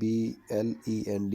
BLEND